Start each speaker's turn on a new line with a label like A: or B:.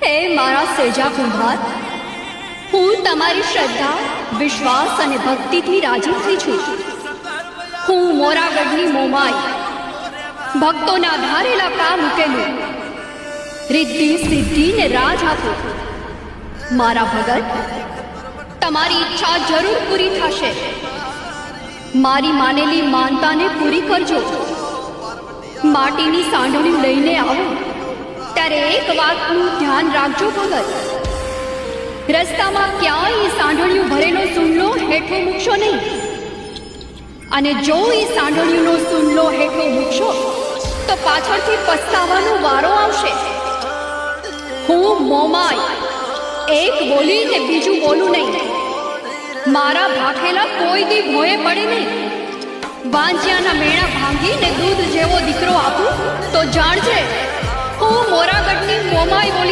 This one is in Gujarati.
A: હે મારા સેજા કુંભાર, હું તમારી શ્રદ્ધા, વિશ્વાસ અને ભક્તિથી રાજી થઈ છું. હું મોરાગઢની મોમાઈ, ભક્તોના ધારેલા કામ મૂકેલું, રિદ્ધિ સિદ્ધિ ને રાજ આપું. મારા ભગત, તમારી ઈચ્છા જરૂર પૂરી થશે. મારી માનેલી માનતાને પૂરી કરજો. માટીની સાંઢળી લઈને આવો ત્યારે એક વાતનું ધ્યાન રાખજો ભગત. રસ્તામાં ક્યાંય સાંઢળિયું ભરેલો સૂંડલો હેઠો મૂકશો નહીં. અને જો એ સાંઢળિયુંનો સૂંડલો હેઠો મૂકશો તો પાછળથી પસ્તાવાનો વારો આવશે. હું મોમાઈ, એક બોલી ને બીજું બોલું નહીં. મારા ભાખેલા કોઈ દી ભોયે પડે નહીં. વાંજિયાના મેણા ભાંગીને દૂધ જેવો દીકરો આપું તો જાણજે, હું મોરાગઢની મોમાઈ બોલી